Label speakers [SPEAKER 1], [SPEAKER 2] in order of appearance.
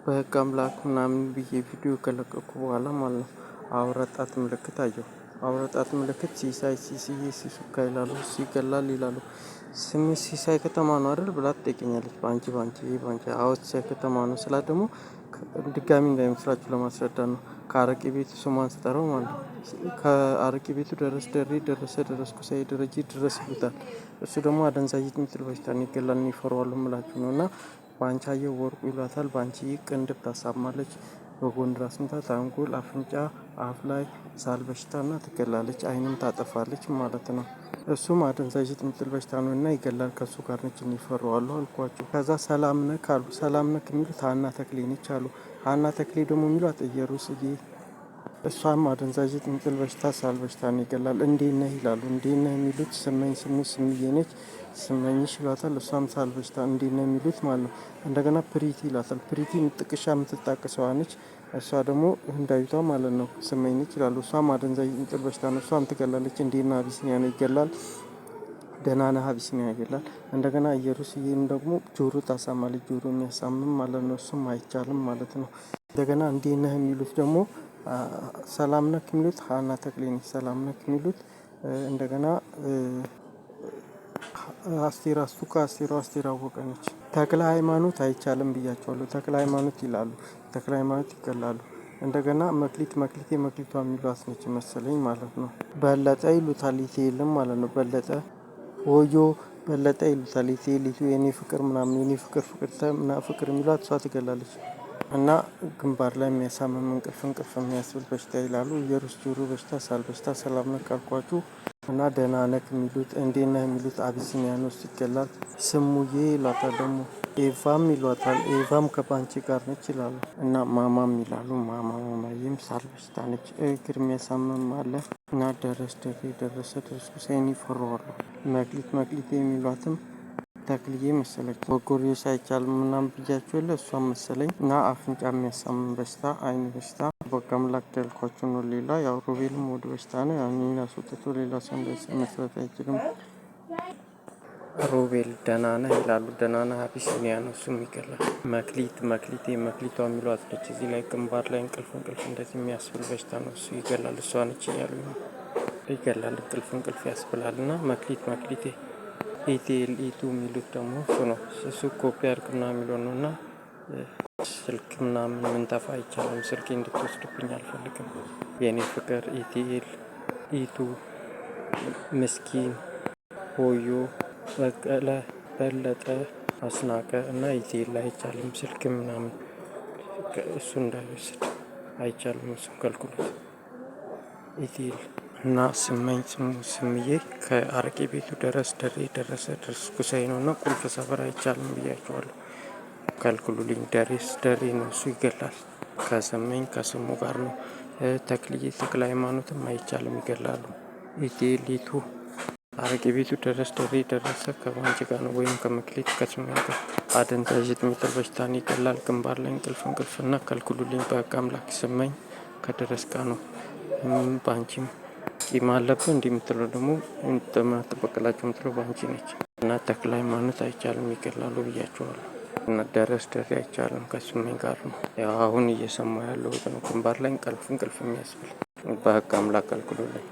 [SPEAKER 1] በህግ አምላክ ምናምን ብዬ ቪዲዮ ከለቀኩ በኋላ ማለት ነው አውራ ጣት ምልክት አየሁ። አውራ ጣት ምልክት ሲሳይ ሲስዬ ሲሱካ ይላሉ ሲገላል ይላሉ። ስሜ ሲሳይ ከተማ ነው አይደል ብላ ትጠይቀኛለች። ባንቺ አዎ ሲሳይ ከተማ ነው ስላት ደግሞ ድጋሚ እንዳይመስላችሁ ለማስረዳት ነው። ከአረቄ ቤቱ ስሟን ስጠራው ማለት ነው። ከአረቄ ቤቱ ደረስኩ ሳይ ደረጀ ድረስ ይሉታል። እሱ ደግሞ አደንዛዥ እፅ የሚጥል በሽታን ይገላል እኔ እፈራዋለሁ የምላችሁ ነው። እና ባንቻየሁ ወርቁ ይሏታል። ባንቺዬ ቅንድብ ታሳምማለች። በጎን ራስ ምታት አንጎል አፍንጫ አፍ ላይ ሳል በሽታና ትገላለች አይንም ታጠፋለች ማለት ነው። እሱም አደንዛዥ እፅ የሚጥል በሽታ ነውና ይገላል ከእሱ ጋር ነች እኔ እፈራዋለሁ አልኳቸው። ከዛ ሰላም ነክ አሉ። ሰላም ነክ የሚሉት ሀና ተክሌ ነች አሉ። ሀና ተክሌ ደግሞ የሚሏት ኢየሩስዬ እሷም አደንዛዥ እፅ የሚጥል በሽታ ሳል በሽታን ይገላል። እንዴት ነህ ይላሉ። እንዴት ነህ የሚሉት ስመኝ ስምዬ ነች። ስመኝሽ ይሏታል። እሷም ሳል በሽታ እንዴት ነው የሚሉት ማለት ነው። እንደገና ፕሪቲ ይላታል። ፕሪቲ ጥቅሻ የምትጣቅሰዋ ነች። እሷ ደግሞ ህንዳዊቷ ማለት ነው ስመኝ ነች ይላሉ። እሷም አደንዛዥ እፅ የሚጥል በሽታ ነው እሷም ትገላለች። እንዴት ነህ አቢሲኒያ ነው ይገላል። ደህና ነህ አቢሲኒያ ይገላል። እንደገና ኢየሩስዬም ደግሞ ጆሮ ታሳማለች። ጆሮ የሚያሳምም ማለት ነው እሱም አይቻልም ማለት ነው። እንደገና እንዴት ነህ የሚሉት ደግሞ ሰላም ነክ የሚሉት ሀና ተክሌ ነች። ሰላም ነክ የሚሉት እንደገና አስቴር አስቱካ አስቴር አወቀ ነች። ተክለ ሃይማኖት አይቻልም ብያቸዋለሁ። ተክለ ሃይማኖት ይላሉ። ተክለ ሃይማኖት ይገላሉ። እንደገና መክሊቷ የሚሏት ነች መሰለኝ ማለት ነው። በለጠ ይሉታል ኢቴልም ማለት ነው። በለጠ ወዮ በለጠ ይሉታል ኢቴሊቱ የኔ ፍቅር ምናምን የኔ ፍቅር የሚሏት እሷ ትገላለች። እና ግንባር ላይ የሚያሳምም እንቅልፍ የሚያስብል በሽታ ይላሉ። ኢየሩስ ጆሮ በሽታ ሳል በሽታ ሰላም ነክ አልኳችሁ። እና ደህና ነክ የሚሉት እንዴት ነህ የሚሉት አቢሲኒያኖስ ይገላል። ስሙዬ ይሏታል ደግሞ ኤቫም ይሏታል። ኤቫም ከባንቺ ጋር ነች ይላሉ። እና ማማም ይላሉ። ማማዬም ሳል በሽታ ነች። እግር የሚያሳምም አለ። እና ደረስኩ ሳይኒ እፈራዋለሁ። መክሊት የሚሏትም ተክልዬ መሰለች። በጎርዮሽ አይቻልም ምናምን ብያችሁ የለ እሷም መሰለኝ። እና አፍንጫ የሚያሳምም በሽታ አይን በሽታ በህግ አምላክ ያልኳችሁ ነው። ሌላ ያው ሮቤልም ሆድ በሽታ ነው። እኔን አስወጥቶ ሌላ ሰው መስራት አይችልም። ሮቤል ደህና ነህ ይላሉ። ደህና ነህ አቢሲኒያ ነው እሱም ይገላል። መክሊቷ የሚሏት ነች። እዚህ ላይ ግንባር ላይ እንቅልፍ እንደዚህ የሚያስብል በሽታ ነው እሱ ይገላል። እሷ ነች እያሉ ይገላል። እንቅልፍ ያስብላል። እና መክሊቴ ኢቲኤል ኢቱ የሚሉት ደግሞ እሱ ነው። እሱ ኮፒ አድርግና የሚለው ነው። እና ስልክ ምናምን ምንጠፋ አይቻልም። ስልኬ እንድትወስድብኝ አልፈልግም። የኔ ፍቅር ኢቲኤል ኢቱ ምስኪን ሆዮ በቀለ በለጠ አስናቀ እና ኢቲኤል አይቻልም። ስልክ ምናምን እሱ እንዳይወስድ አይቻልም። እሱን ከልክሉት። ኢቲኤል እና ስምዬ ከአረቄ ቤቱ ደረስኩ ሳይ ነው። እና ቁልፍ ሰፈር አይቻልም ብያቸዋለሁ። ከልክሉልኝ። ደሬ ነው እሱ ይገላል። ከስመኝ ከስሙ ጋር ነው። ተክልዬ ተክለ ሃይማኖትም አይቻልም ይገላሉ። ኢቴሊቱ አረቄ ቤቱ ደረሰ ከባንቺ ጋር ነው ወይም ከመክሊት ከስመኝ ጋር አደንዛዥ እፅ የሚጥል በሽታን ይገላል። ግንባር ላይ እንቅልፍ እና ከልክሉልኝ። በህግ አምላክ ስመኝ ከደረስ ጋር ነው። ባንቺም ቂም አለብህ እንዲህ የምትለው ደግሞ ተበቀላቸው የምትለው ባንቺ ነች። እና ተክለ ሃይማኖት አይቻልም ይገላሉ ብያቸዋለሁ። እና ደሬ አይቻልም ከስመኝ ጋር ነው። ያው አሁን እየሰማሁ ያለሁት ነው። ግንባር ላይ እንቅልፍ የሚያስብል በህግ አምላክ ከልክሉልኝ።